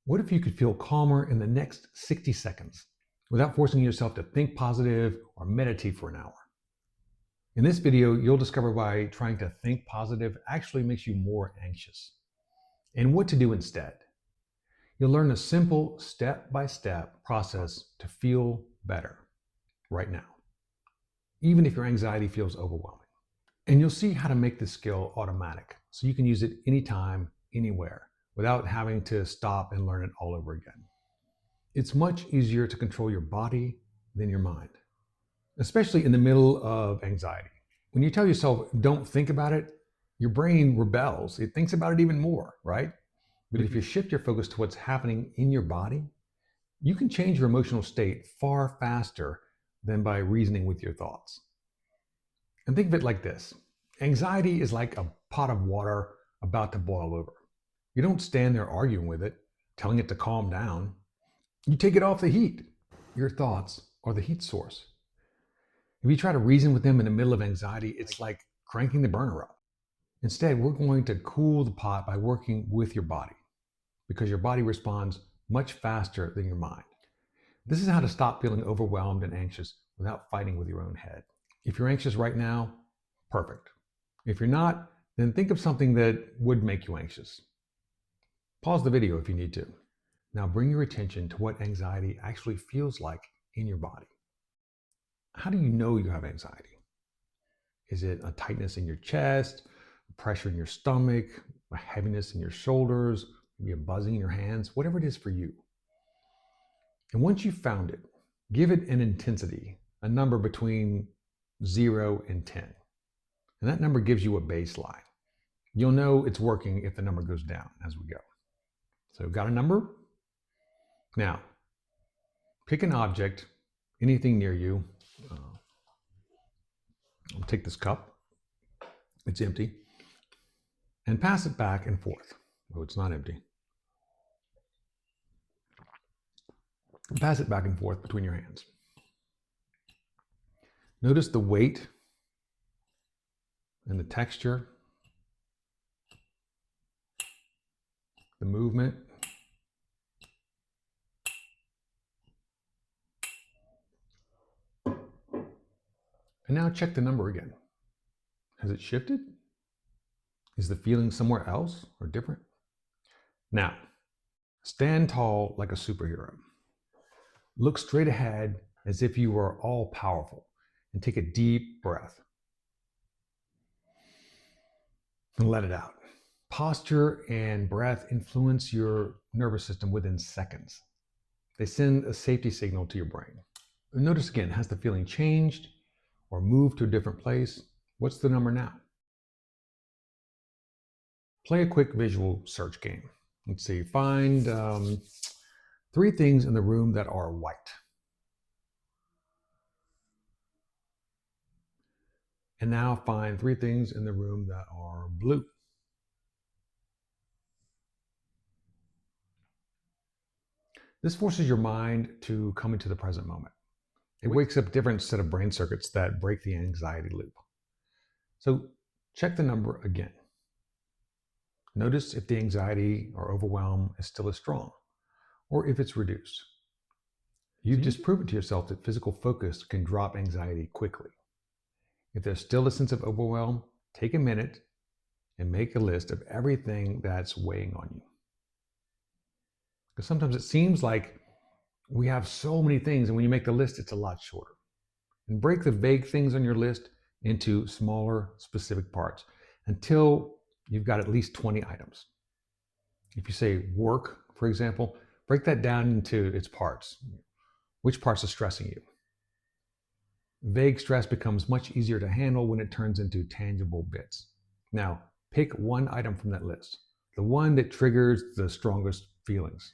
What if you could feel calmer in the next 60 seconds without forcing yourself to think positive or meditate for an hour? In this video, you'll discover why trying to think positive actually makes you more anxious and what to do instead. You'll learn a simple step-by-step process to feel better right now, even if your anxiety feels overwhelming. And you'll see how to make this skill automatic so you can use it anytime, anywhere, without having to stop and learn it all over again. It's much easier to control your body than your mind, especially in the middle of anxiety. When you tell yourself, don't think about it, your brain rebels. It thinks about it even more, right? But if you shift your focus to what's happening in your body, you can change your emotional state far faster than by reasoning with your thoughts. And think of it like this. Anxiety is like a pot of water about to boil over. You don't stand there arguing with it, telling it to calm down. You take it off the heat. Your thoughts are the heat source. If you try to reason with them in the middle of anxiety, it's like cranking the burner up. Instead, we're going to cool the pot by working with your body, because your body responds much faster than your mind. This is how to stop feeling overwhelmed and anxious without fighting with your own head. If you're anxious right now, perfect. If you're not, then think of something that would make you anxious. Pause the video if you need to. Now bring your attention to what anxiety actually feels like in your body. How do you know you have anxiety? Is it a tightness in your chest, pressure in your stomach, a heaviness in your shoulders, maybe a buzzing in your hands, whatever it is for you? And once you've found it, give it an intensity, a number between 0 and 10. And that number gives you a baseline. You'll know it's working if the number goes down as we go. So got a number? Now, pick an object, anything near you. I'll take this cup, it's empty, and pass it back and forth. Oh, it's not empty. Pass it back and forth between your hands. Notice the weight and the texture, the movement. And now check the number again. Has it shifted? Is the feeling somewhere else or different? Now, stand tall like a superhero. Look straight ahead as if you were all powerful, and take a deep breath. And let it out. Posture and breath influence your nervous system within seconds. They send a safety signal to your brain. Notice again, has the feeling changed or moved to a different place? What's the number now? Play a quick visual search game. Let's see, find 3 things in the room that are white. And now find 3 things in the room that are blue. This forces your mind to come into the present moment. It wakes up a different set of brain circuits that break the anxiety loop. So check the number again. Notice if the anxiety or overwhelm is still as strong, or if it's reduced. You've just proven to yourself that physical focus can drop anxiety quickly. If there's still a sense of overwhelm, take a minute and make a list of everything that's weighing on you. Because sometimes it seems like we have so many things, and when you make the list, it's a lot shorter. And break the vague things on your list into smaller, specific parts until you've got at least 20 items. If you say work, for example, break that down into its parts. Which parts are stressing you? Vague stress becomes much easier to handle when it turns into tangible bits. Now, pick one item from that list, the one that triggers the strongest feelings.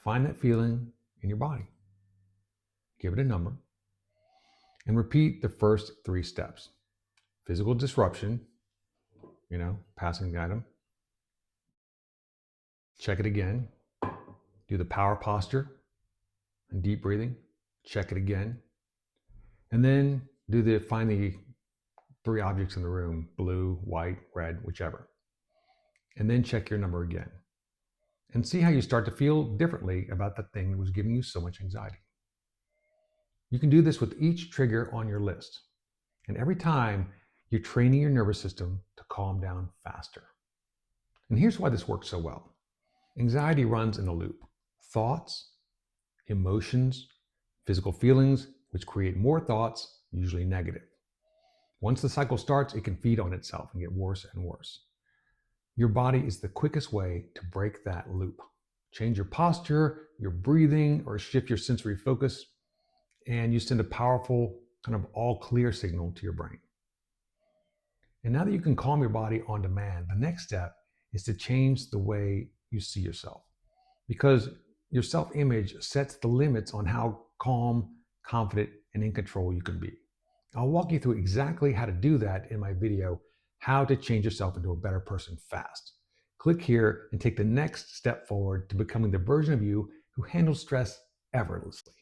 Find that feeling in your body. Give it a number. And repeat the first 3 steps. Physical disruption, passing the item. Check it again. Do the power posture and deep breathing. Check it again. And then find the 3 objects in the room, blue, white, red, whichever. And then check your number again. and see how you start to feel differently about the thing that was giving you so much anxiety. You can do this with each trigger on your list. And every time, you're training your nervous system to calm down faster. And here's why this works so well. Anxiety runs in a loop. Thoughts, emotions, physical feelings, which create more thoughts, usually negative. Once the cycle starts, it can feed on itself and get worse and worse. Your body is the quickest way to break that loop. Change your posture, your breathing, or shift your sensory focus, and you send a powerful kind of all clear signal to your brain. And now that you can calm your body on demand, the next step is to change the way you see yourself, because your self-image sets the limits on how calm, confident, and in control you can be. I'll walk you through exactly how to do that in my video, How to Change Yourself into a Better Person Fast. Click here and take the next step forward to becoming the version of you who handles stress effortlessly.